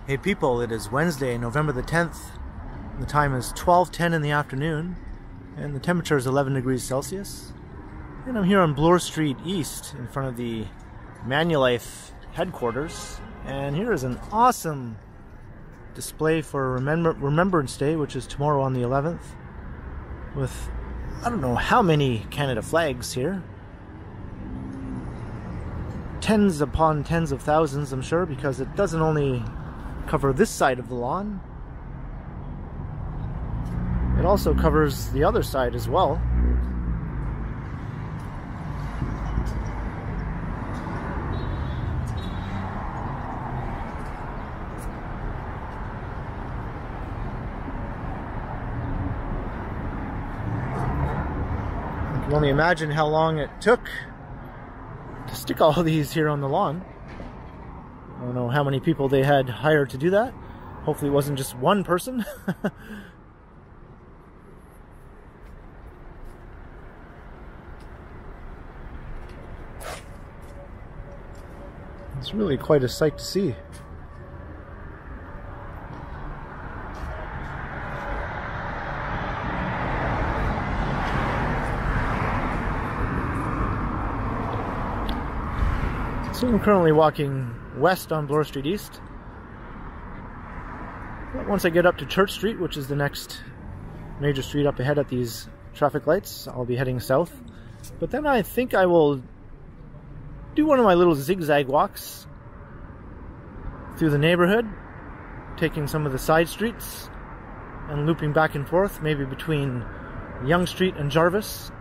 Hey people, it is Wednesday, November the 10th. The time is 12:10 in the afternoon, and the temperature is 11 degrees Celsius. And I'm here on Bloor St East in front of the Manulife headquarters. And here is an awesome display for Remembrance Day, which is tomorrow on the 11th, with I don't know how many Canada flags here. Tens upon tens of thousands, I'm sure, because it doesn't only cover this side of the lawn, it also covers the other side as well. I can only imagine how long it took to stick all of these here on the lawn. I don't know how many people they had hired to do that. Hopefully it wasn't just one person. It's really quite a sight to see. So I'm currently walking west on Bloor St East. But once I get up to Church Street, which is the next major street up ahead at these traffic lights, I'll be heading south. But then I think I will do one of my little zigzag walks through the neighborhood, taking some of the side streets and looping back and forth, maybe between Yonge Street and Jarvis.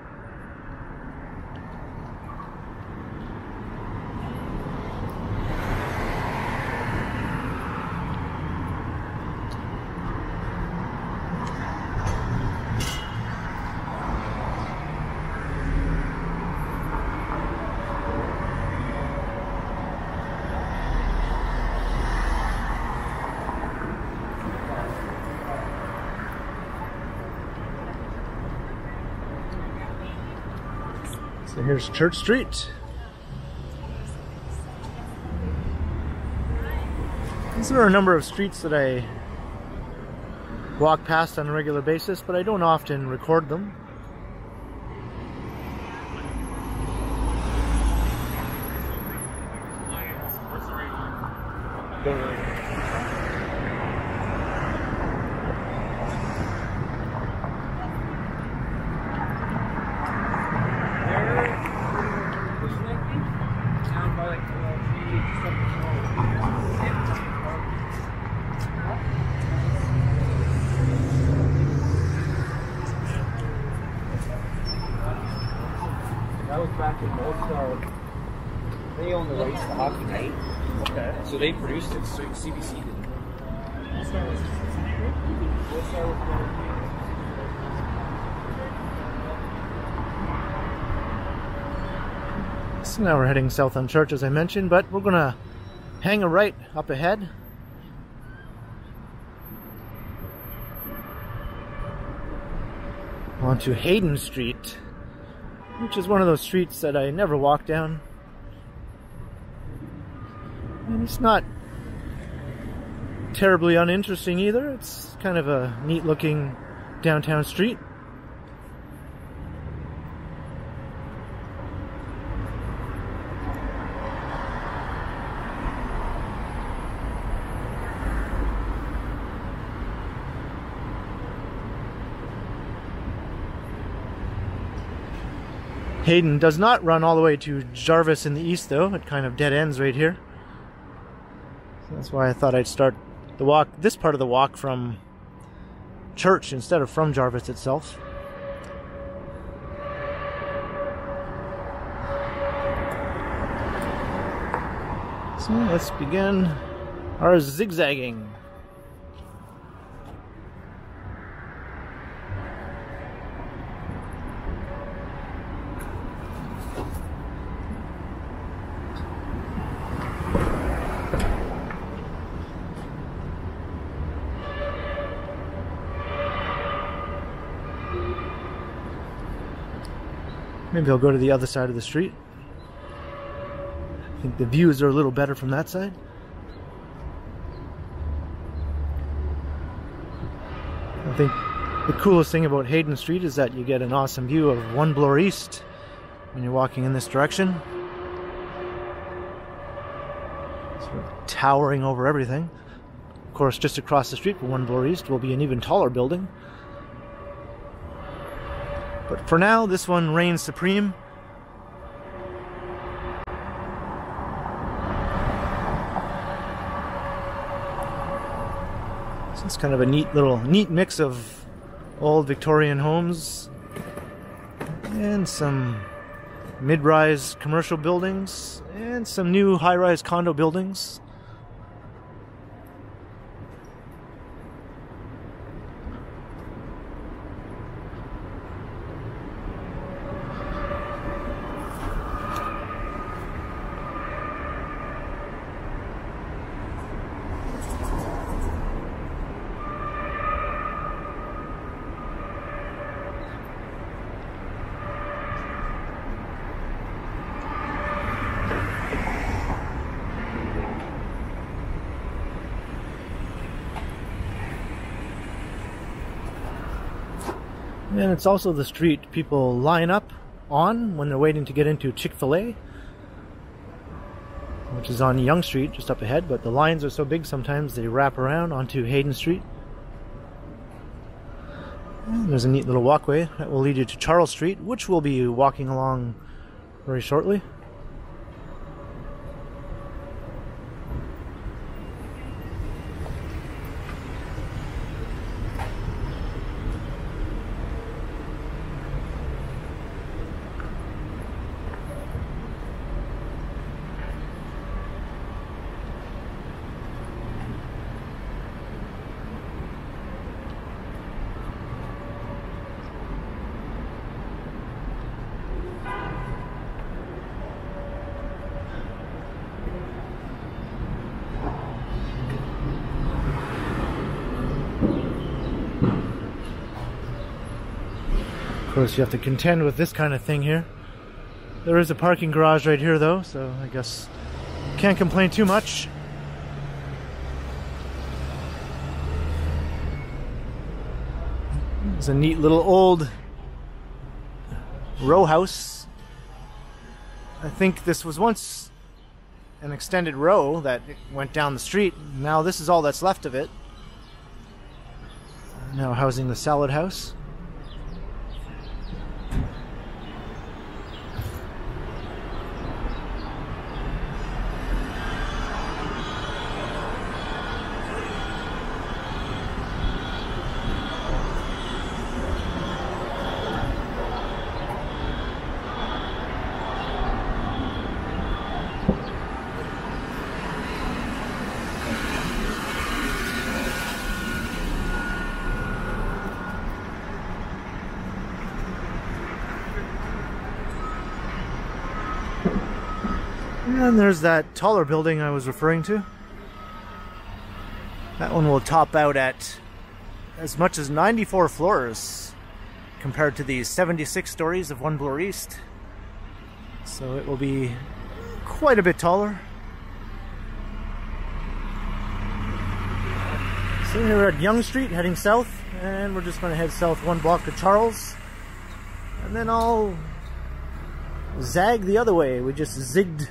So here's Church Street. There are a number of streets that I walk past on a regular basis, but I don't often record them. That was back in Gloucester. They own the rights to Hockey Night. Okay. So they produced it, so CBC did. So now we're heading south on Church, as I mentioned, but we're gonna hang a right up ahead. Onto Hayden Street, which is one of those streets that I never walk down. And it's not terribly uninteresting either. It's kind of a neat looking downtown street. Hayden does not run all the way to Jarvis in the east, though. It kind of dead ends right here. So that's why I thought I'd start the walk, this part of the walk, from Church instead of from Jarvis itself. So let's begin our zigzagging. Maybe I'll go to the other side of the street. I think the views are a little better from that side. I think the coolest thing about Hayden Street is that you get an awesome view of One Bloor East when you're walking in this direction. Sort of towering over everything. Of course, just across the street from One Bloor East will be an even taller building. But for now, this one reigns supreme. So it's kind of a neat mix of old Victorian homes and some mid-rise commercial buildings and some new high-rise condo buildings. And it's also the street people line up on when they're waiting to get into Chick-fil-A, which is on Yonge Street just up ahead, but the lines are so big sometimes they wrap around onto Hayden Street. And there's a neat little walkway that will lead you to Charles Street, which we'll be walking along very shortly. Of course, you have to contend with this kind of thing here. There is a parking garage right here though, so I guess can't complain too much. It's a neat little old row house. I think this was once an extended row that went down the street. Now this is all that's left of it. Now housing the salad house. And there's that taller building I was referring to. That one will top out at as much as 94 floors compared to the 76 stories of One Bloor East. So it will be quite a bit taller. So here we're at Yonge Street heading south, and we're just going to head south one block to Charles, and then I'll zag the other way. We just zigged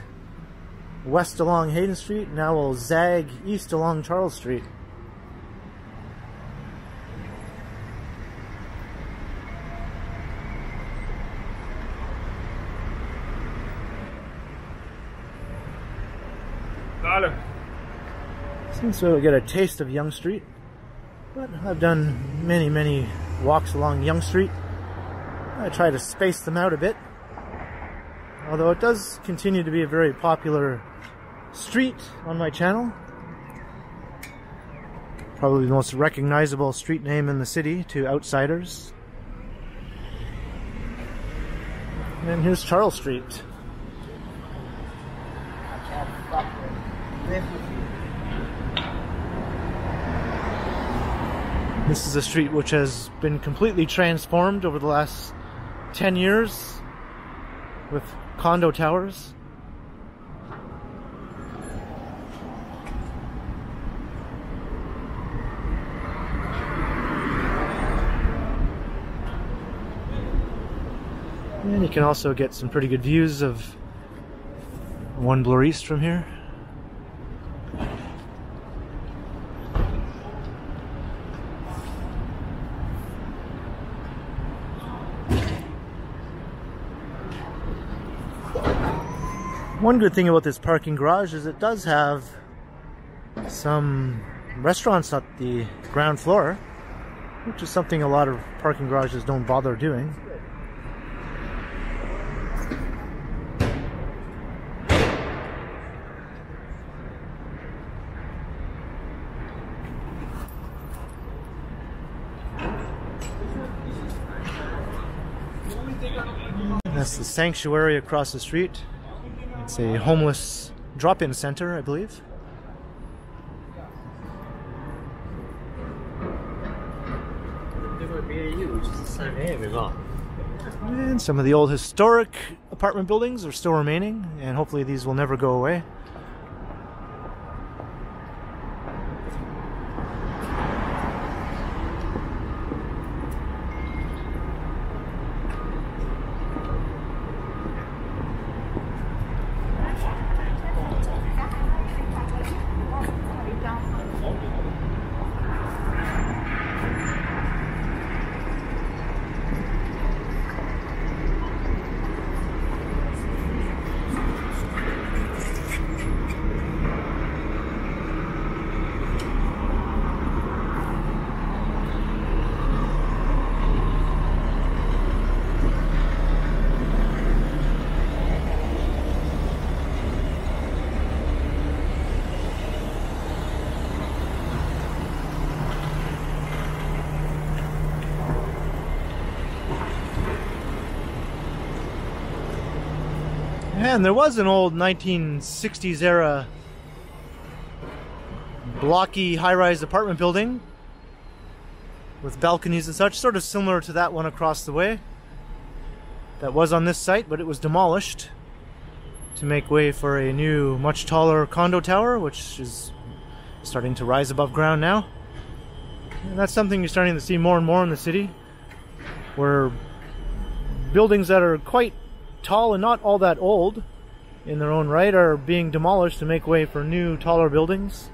west along Hayden Street, now we'll zag east along Charles Street. Got him. Seems so we get a taste of Yonge Street, but I've done many walks along Yonge Street. I try to space them out a bit, although it does continue to be a very popular street on my channel. Probably the most recognizable street name in the city to outsiders. And here's Charles Street. This is a street which has been completely transformed over the last 10 years with condo towers. And you can also get some pretty good views of One Bloor East from here. One good thing about this parking garage is it does have some restaurants at the ground floor, which is something a lot of parking garages don't bother doing. That's the sanctuary across the street. It's a homeless drop-in center, I believe. And some of the old historic apartment buildings are still remaining, and hopefully these will never go away. And there was an old 1960s era blocky high-rise apartment building with balconies and such, sort of similar to that one across the way that was on this site, but it was demolished to make way for a new, much taller condo tower, which is starting to rise above ground now. And that's something you're starting to see more and more in the city, where buildings that are quite tall and not all that old in their own right are being demolished to make way for new, taller buildings.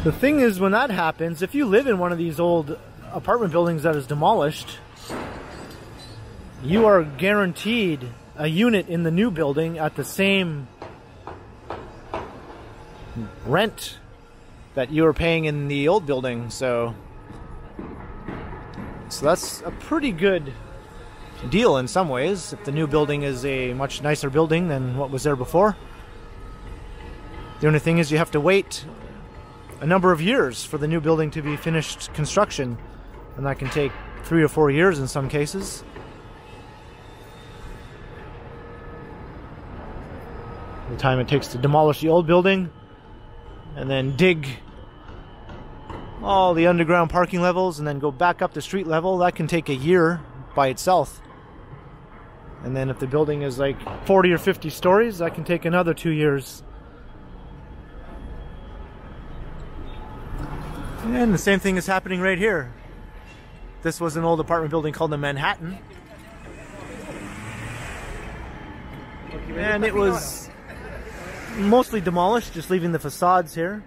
The thing is, when that happens, if you live in one of these old apartment buildings that is demolished, you are guaranteed a unit in the new building at the same rent that you were paying in the old building. So that's a pretty good deal in some ways, if the new building is a much nicer building than what was there before. The only thing is you have to wait a number of years for the new building to be finished construction, and that can take 3 or 4 years in some cases. The time it takes to demolish the old building and then dig all the underground parking levels and then go back up to street level, that can take a year by itself. And then if the building is like 40 or 50 stories, that can take another 2 years. And the same thing is happening right here. This was an old apartment building called the Manhattan, and it was mostly demolished, just leaving the facades here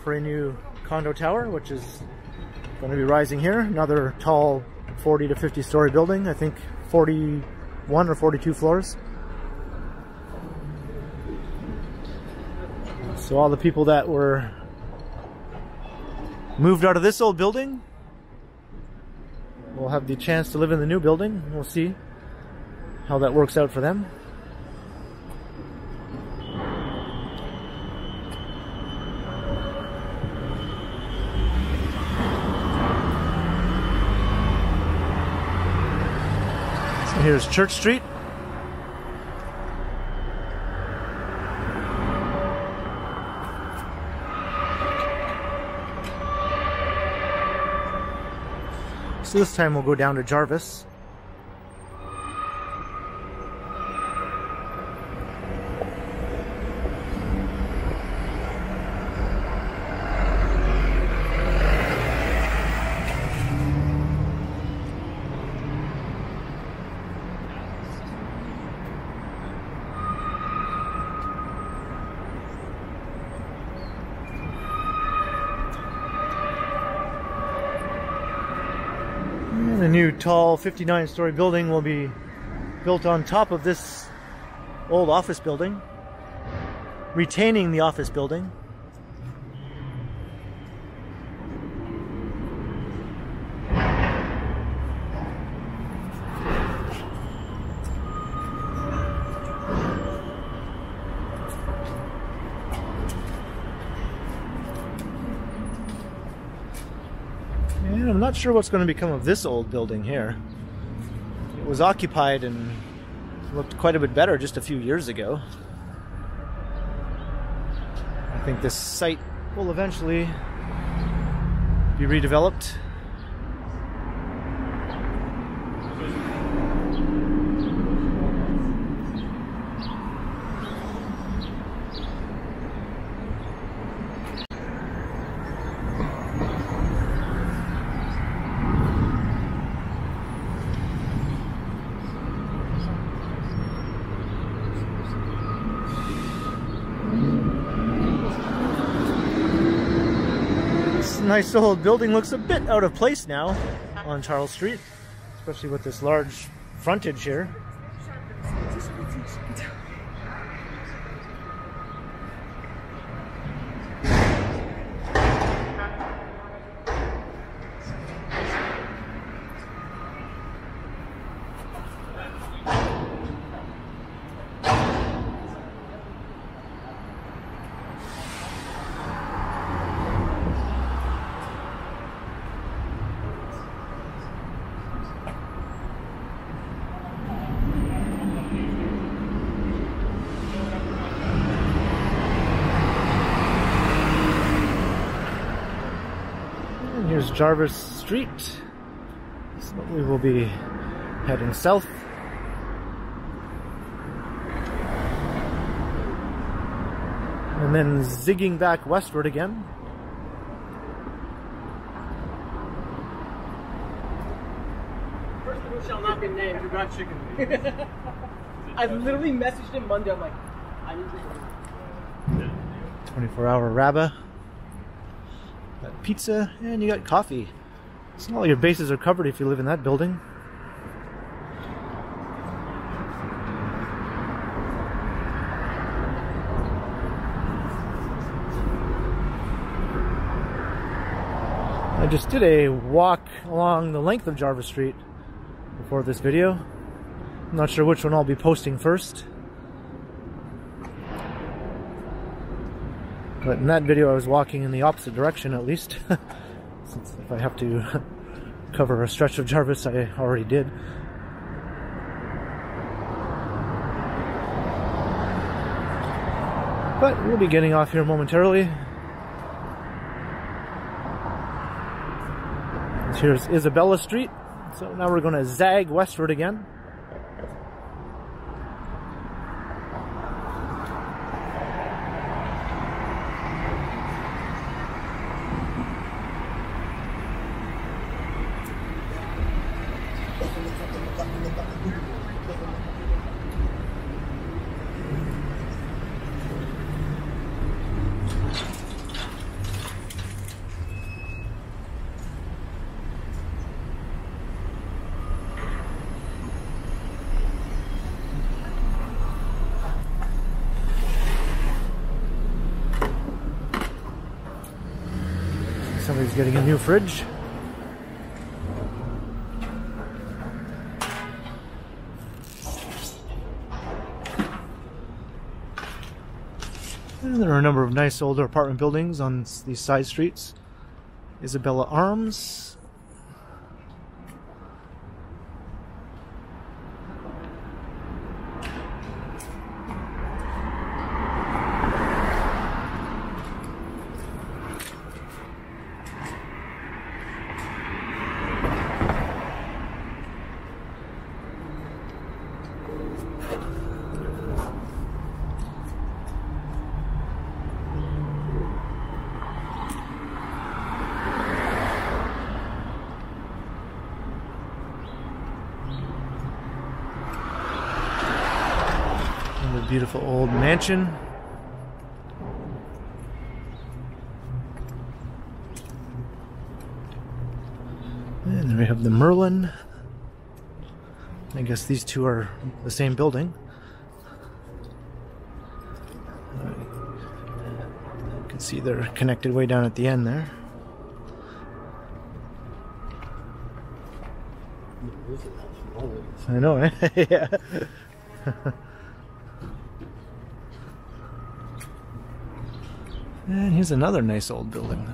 for a new condo tower, which is going to be rising here. Another tall 40 to 50 story building, I think 41 or 42 floors. So all the people that were moved out of this old building will have the chance to live in the new building. We'll see how that works out for them. So here's Church Street. So this time we'll go down to Jarvis. And a new tall 59-story building will be built on top of this old office building, retaining the office building. And I'm not sure what's going to become of this old building here. It was occupied and looked quite a bit better just a few years ago. I think this site will eventually be redeveloped. Nice old building looks a bit out of place now on Charles Street, especially with this large frontage here. Here's Jarvis Street. So we will be heading south. And then zigging back westward again. Person who shall not be named, you got chicken. I literally messaged him Monday, I'm like, I need to 24-hour Rabba. Got pizza, and you got coffee. So all your bases are covered if you live in that building. I just did a walk along the length of Jarvis Street before this video. I'm not sure which one I'll be posting first. But in that video I was walking in the opposite direction at least. Since if I have to cover a stretch of Jarvis, I already did. But we'll be getting off here momentarily. Here's Isabella Street. So now we're going to zag westward again. Somebody's getting a new fridge. And there are a number of nice older apartment buildings on these side streets. Isabella Arms. Beautiful old mansion. And then we have have the Merlin. I guess these two are the same building. You can see they're connected way down at the end there. I know, eh? Yeah. And here's another nice old building.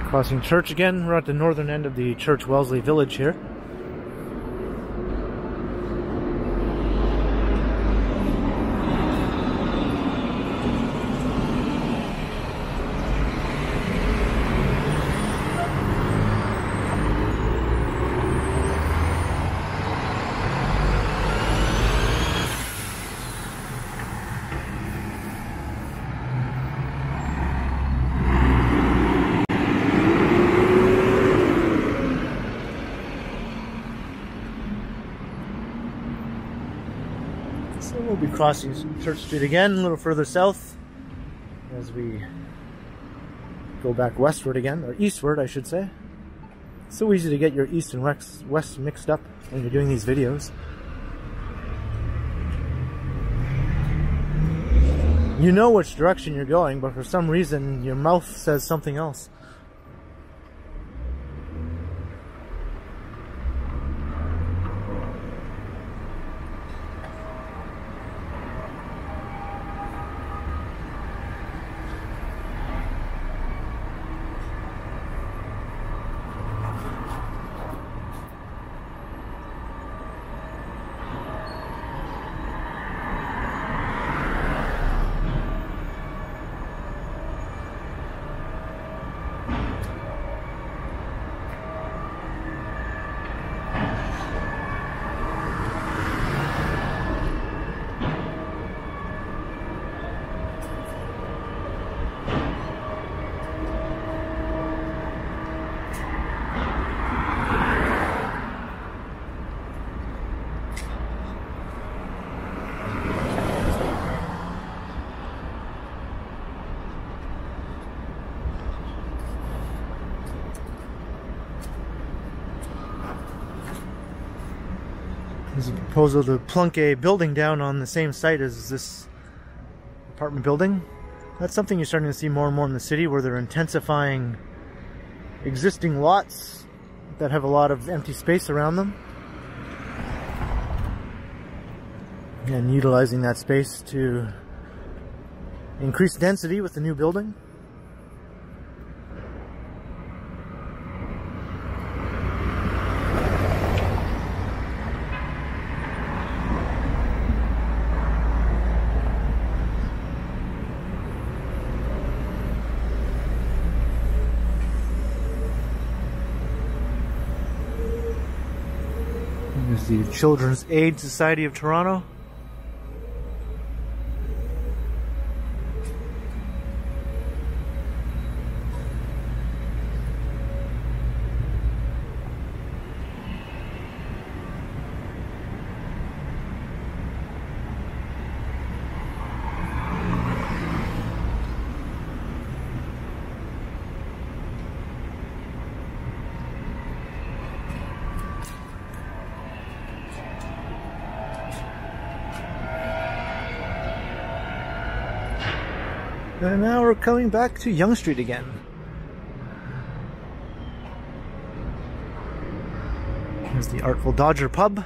Crossing church again. We're at the northern end of the Church Wellesley village here. So we'll be crossing Church Street again, a little further south, as we go back westward again, or eastward I should say. It's so easy to get your east and west mixed up when you're doing these videos. You know which direction you're going, but for some reason your mouth says something else. There's a proposal to plunk a building down on the same site as this apartment building. That's something you're starting to see more and more in the city, where they're intensifying existing lots that have a lot of empty space around them and utilizing that space to increase density with the new building. There's the Children's Aid Society of Toronto. And now we're coming back to Yonge Street again. Here's the Artful Dodger pub.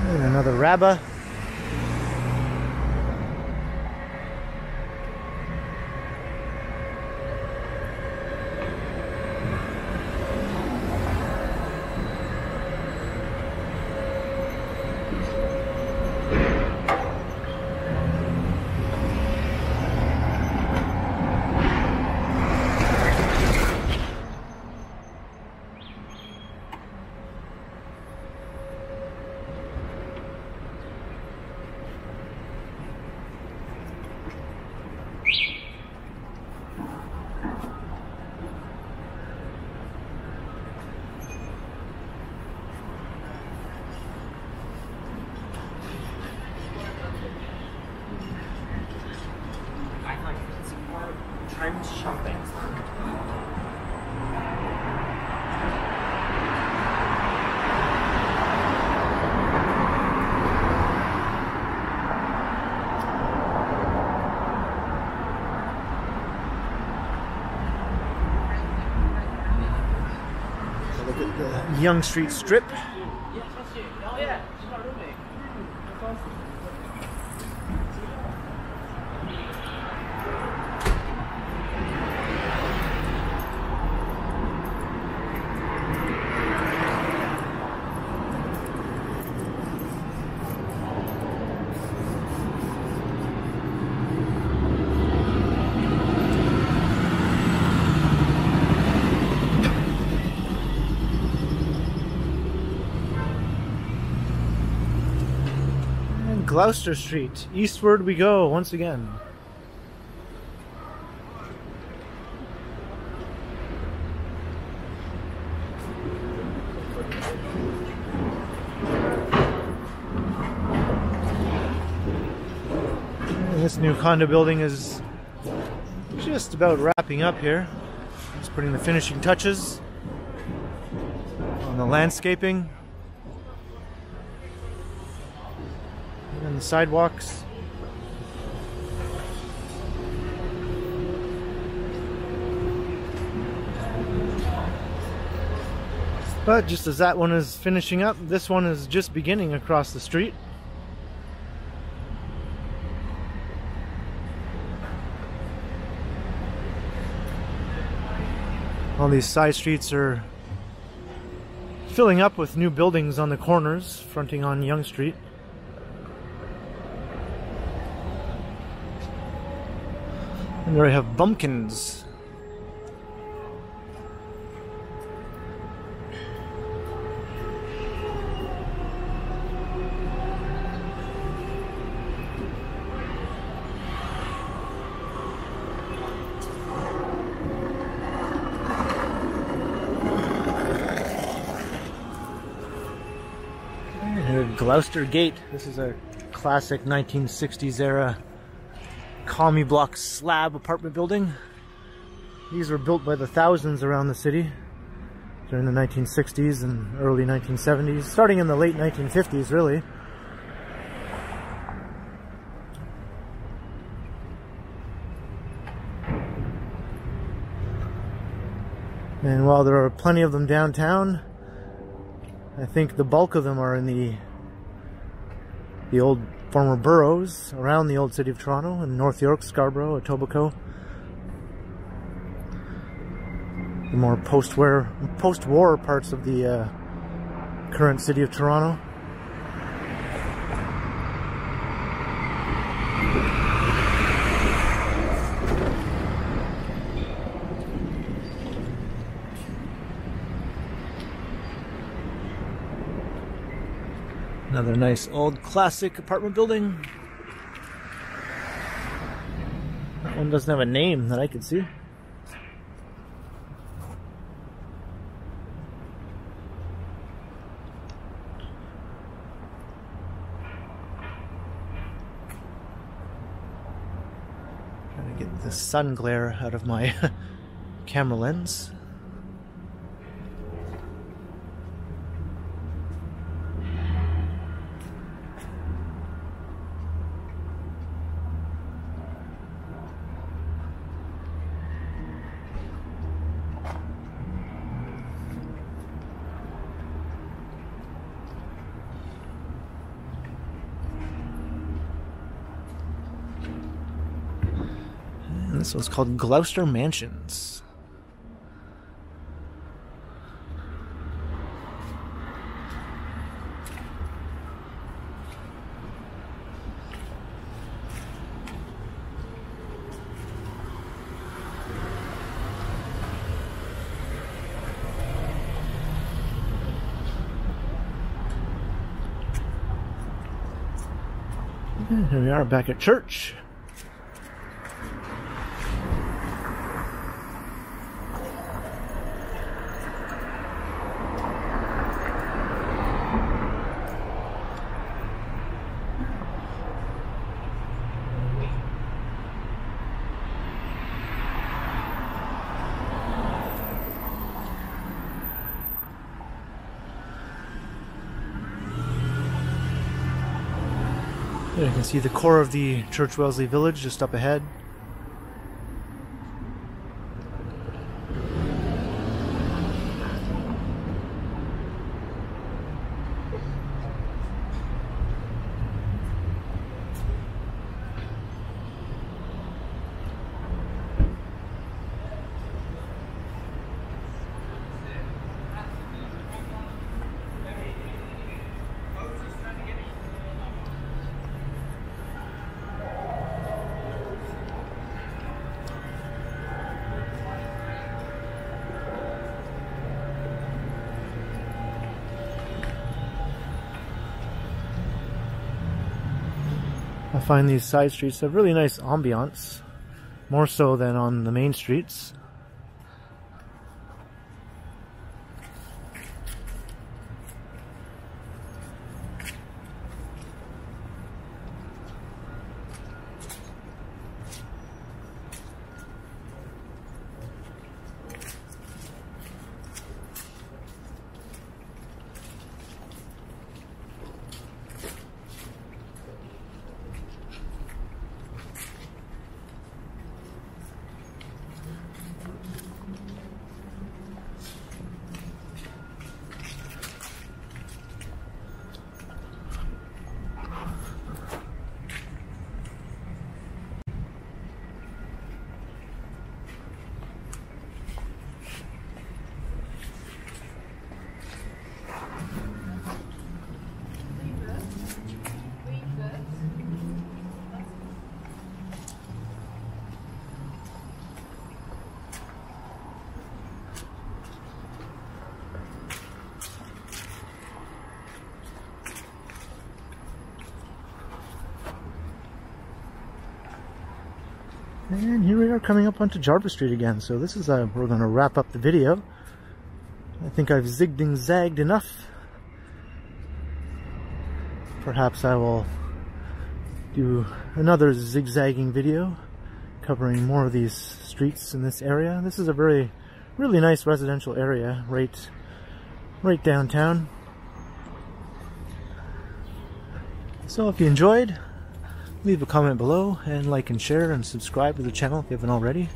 And another Rabba. shopping. Look at the Yonge Street strip. Oh yeah, she's my roommate. That's awesome. Gloucester Street. Eastward we go once again. And this new condo building is just about wrapping up here. Just putting the finishing touches on the landscaping. And the sidewalks. But just as that one is finishing up, this one is just beginning across the street. All these side streets are filling up with new buildings on the corners fronting on Yonge Street. And there I have bumpkins. And Gloucester Gate. This is a classic 1960s era commie block slab apartment building. These were built by the thousands around the city during the 1960s and early 1970s, starting in the late 1950s really. And while there are plenty of them downtown, I think the bulk of them are in the old former boroughs around the old city of Toronto, in North York, Scarborough, Etobicoke. The more post-war parts of the current city of Toronto. Another nice old classic apartment building. That one doesn't have a name that I can see. Trying to get the sun glare out of my camera lens. This one's called Gloucester Mansions. And here we are back at church. You can see the core of the Church Wellesley village just up ahead. I find these side streets have really nice ambiance, more so than on the main streets. And here we are coming up onto Jarvis Street again. So this is we're going to wrap up the video. I think I've zigged and zagged enough. Perhaps I will do another zigzagging video covering more of these streets in this area. This is a really nice residential area right downtown. So if you enjoyed, leave a comment below and like and share and subscribe to the channel if you haven't already.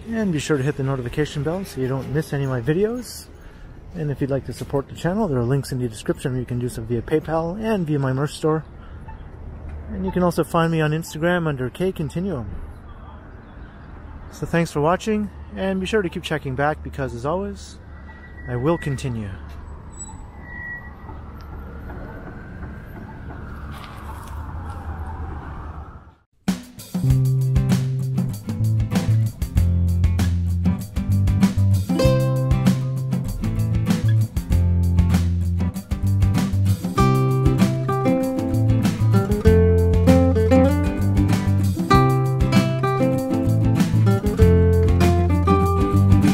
And be sure to hit the notification bell so you don't miss any of my videos. And if you'd like to support the channel, there are links in the description where you can do so via PayPal and via my merch store. And you can also find me on Instagram under KContinuum. So thanks for watching, and be sure to keep checking back because, as always, I will continue.